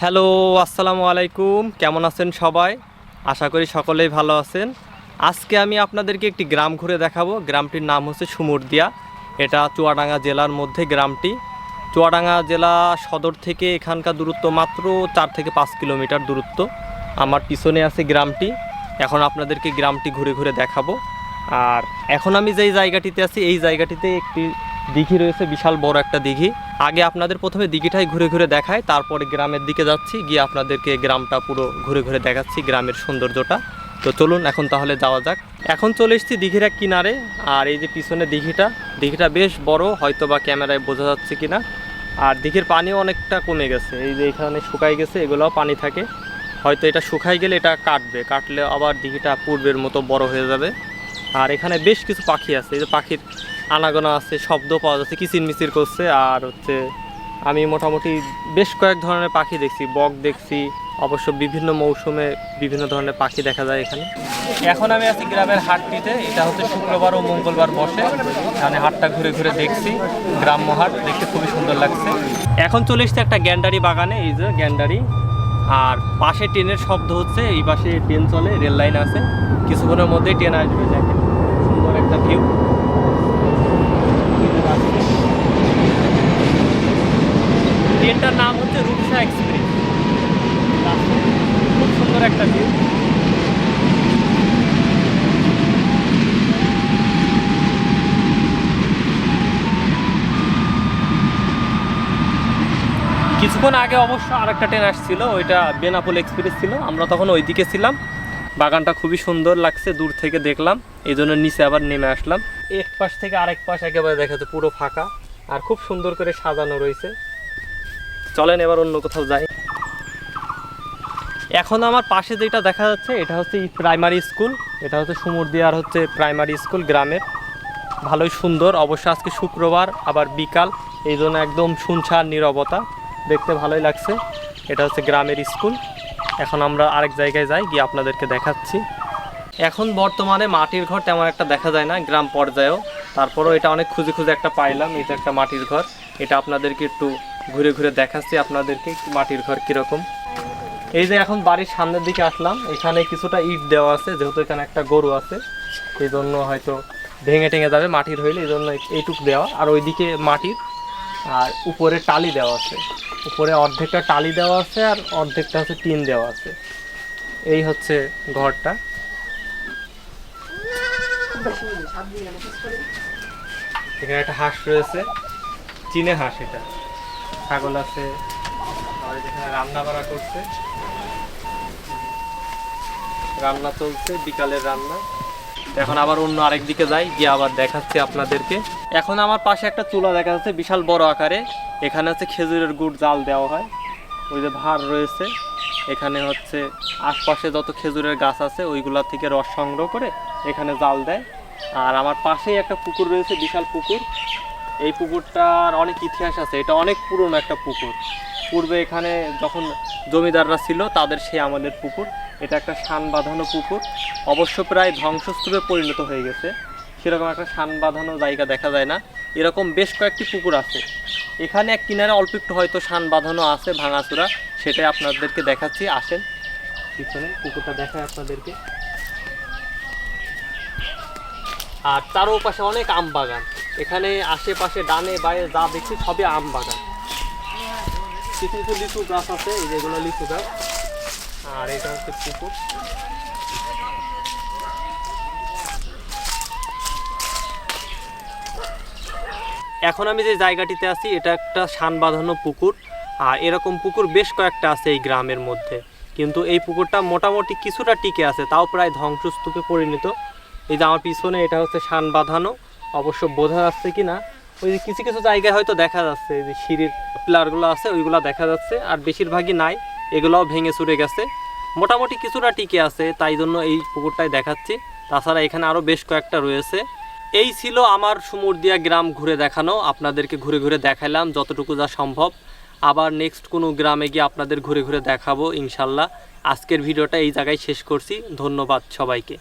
Hello, আসসালামু আলাইকুম। কেমন আছেন সবাই? আশা করি সকলেই ভালো আছেন। আজকে আমি আপনাদেরকে একটি গ্রাম ঘুরে দেখাবো। গ্রামটির নাম হচ্ছে সুমুরদিয়া। এটা চুয়াডাঙ্গা জেলার মধ্যে গ্রামটি। চুয়াডাঙ্গা জেলা সদর থেকে এখানকার দূরত্ব মাত্র 4 থেকে 5 কিলোমিটার দূরত্ব। আমার পিছনে আছে গ্রামটি। এখন আপনাদেরকে গ্রামটি ঘুরে ঘুরে দেখাবো। আর এখন আমি যেই জায়গাটিতে আছি এই জায়গাটিতে একটি দিঘি রয়েছে, বিশাল বড় একটা দিঘি। আগে আপনাদের প্রথমে দিঘিটাই ঘুরে ঘুরে দেখায়, তারপরে গ্রামের দিকে যাচ্ছি, গিয়ে আপনাদেরকে গ্রামটা পুরো ঘুরে ঘুরে দেখাচ্ছি, গ্রামের সৌন্দর্যটা। তো চলুন এখন তাহলে যাওয়া যাক। এখন চলে এসেছি দিঘির এক কিনারে। আর এই যে পিছনে দিঘিটা বেশ বড়, হয়তো বা ক্যামেরায় বোঝা যাচ্ছে কিনা। আর দিঘির পানিও অনেকটা কমে গেছে, এই যে এখানে শুকাই গেছে, এগুলোও পানি থাকে। হয়তো এটা শুকাই গেলে এটা কাটলে আবার দিঘিটা পূর্বের মতো বড় হয়ে যাবে। আর এখানে বেশ কিছু পাখি আছে, এই যে পাখির আনাগোনা আছে, শব্দ পাওয়া যাচ্ছে, কিচিরমিচির করছে। আর আমি মোটামুটি বেশ কয়েক ধরনের পাখি দেখছি, বক দেখছি। অবশ্য বিভিন্ন মৌসুমে বিভিন্ন ধরনের পাখি দেখা যায় এখানে। এখন আমি আছি গ্রামের হাটটিতে। এটা হচ্ছে শুক্রবার ও মঙ্গলবার বসে। এখানে হাটটা ঘুরে ঘুরে দেখছি, গ্রাম্য হাট দেখতে খুবই সুন্দর লাগছে। এখন চলে এসছে একটা গ্যান্ডারি বাগানে, এই যে গ্যান্ডারি। আর পাশে ট্রেনের শব্দ হচ্ছে, এই পাশে ট্রেন চলে, রেল লাইন আছে, কিছুক্ষণের মধ্যেই ট্রেন আসবে। দেখেন সুন্দর একটা ভিউ। ট্রেনটার নাম হচ্ছে রূপসা এক্সপ্রেস। খুব সুন্দর একটা ভিউ। কিছুক্ষণ আগে অবশ্য আরেকটা ট্রেন আসছিল, ওইটা বেনাপোল এক্সপ্রেস ছিল। আমরা তখন ওইদিকে ছিলাম। বাগানটা খুবই সুন্দর লাগছে, দূর থেকে দেখলাম, এই জন্য নিচে আবার নেমে আসলাম। এক পাশ থেকে আরেক পাশ একেবারে দেখা যাচ্ছে পুরো ফাঁকা, আর খুব সুন্দর করে সাজানো রয়েছে। চলেন এবার অন্য কোথাও যাই। এখন আমার পাশে যেটা দেখা যাচ্ছে এটা হচ্ছে প্রাইমারি স্কুল। এটা হচ্ছে সুমুরদিয়ার প্রাইমারি স্কুল গ্রামের। ভালোই সুন্দর। অবশ্য আজকে শুক্রবার, আবার বিকাল, এই জন্য একদম শুনশান নীরবতা, দেখতে ভালোই লাগছে। এটা হচ্ছে গ্রামের স্কুল। এখন আমরা আরেক জায়গায় যাই, গিয়ে আপনাদেরকে দেখাচ্ছি। এখন বর্তমানে মাটির ঘর তেমন একটা দেখা যায় না গ্রাম পর্যায়েও, তারপরেও এটা অনেক খুঁজে খুঁজে একটা পাইলাম। এই যে একটা মাটির ঘর, এটা আপনাদেরকে একটু ঘুরে ঘুরে দেখাচ্ছি আপনাদেরকে মাটির ঘর কীরকম। এই যে এখন বাড়ির সামনের দিকে আসলাম, এখানে কিছুটা ইট দেওয়া আছে, যেহেতু এখানে একটা গরু আছে, এই জন্য হয়তো ভেঙে টেঙে যাবে মাটির হইলে, এই জন্য এইটুক দেওয়া। আর ওইদিকে মাটির, আর উপরে টালি দেওয়া আছে। উপরে অর্ধেকটা টালি দেওয়া আছে, আর অর্ধেকটা হচ্ছে টিন দেওয়া আছে। এই হচ্ছে ঘরটা। এখানে একটা হাঁস রয়েছে, চীনের হাঁস। এটা ছাগল আছে, আর এখানে রান্না বাড়া করছে, রান্না চলছে, বিকালের রান্না। এখন আবার অন্য আরেক দিকে যাই, গিয়ে আবার দেখাচ্ছি আপনাদেরকে। এখন আমার পাশে একটা চুলা দেখা যাচ্ছে, বিশাল বড় আকারে। এখানে হচ্ছে খেজুরের গুড় জাল দেওয়া হয়। ওই যে ভার রয়েছে, এখানে হচ্ছে আশপাশে যত খেজুরের গাছ আছে ওইগুলা থেকে রস সংগ্রহ করে এখানে জাল দেয়। আর আমার পাশেই একটা পুকুর রয়েছে, বিশাল পুকুর। এই পুকুরটার অনেক ইতিহাস আছে, এটা অনেক পুরনো একটা পুকুর। পূর্বে এখানে যখন জমিদাররা ছিল তাদের সেই আমলের পুকুর। এটা একটা শান বাঁধানো পুকুর, অবশ্য প্রায় ধ্বংসস্তূপে পরিণত হয়ে গেছে। সেরকম একটা শান বাঁধানো জায়গা দেখা যায় না। এরকম বেশ কয়েকটি পুকুর আছে। এখানে এক কিনারে অল্প একটু হয়তো শান বাঁধানো আছে, ভাঙাচোরা, সেটাই আপনাদেরকে দেখাচ্ছি। আসেন পিছনে পুকুরটা দেখায় আপনাদেরকে। আর চারোপাশে অনেক আম বাগান। এখানে আশেপাশে ডানে বায়ে যা দেখছি সবই আম বাগান। কিছু কিছু লিচু গাছ আছে, এই যেগুলো লিচু গাছ। আর এটা হচ্ছে পুকুর। এখন আমি যে জায়গাটিতে আছি এটা একটা শান বাঁধানো পুকুর। আর এরকম পুকুর বেশ কয়েকটা আছে এই গ্রামের মধ্যে, কিন্তু এই পুকুরটা মোটামুটি কিছুটা টিকে আছে, তাও প্রায় ধ্বংসস্তূপে পরিণত। এই যে আমার পিছনে এটা হচ্ছে শান বাঁধানো, অবশ্য বোঝা যাচ্ছে কি না, ওই যে কিছু কিছু জায়গায় হয়তো দেখা যাচ্ছে, এই যে সিঁড়ির পিলারগুলো আছে ওইগুলো দেখা যাচ্ছে, আর বেশিরভাগই নাই, এগুলোও ভেঙে চুরে গেছে। মোটামুটি কিছুটা টিকে আছে, তাই জন্য এই পুকুরটাই দেখাচ্ছি। তাছাড়া এখানে আরও বেশ কয়েকটা রয়েছে। এই ছিল আমার সুমুরদিয়া গ্রাম ঘুরে দেখানো। আপনাদেরকে ঘুরে ঘুরে দেখালাম যতটুকু যা সম্ভব। আবার নেক্সট কোনো গ্রামে গিয়ে আপনাদের ঘুরে ঘুরে দেখাবো ইনশাল্লাহ। আজকের ভিডিওটা এই জায়গায় শেষ করছি। ধন্যবাদ সবাইকে।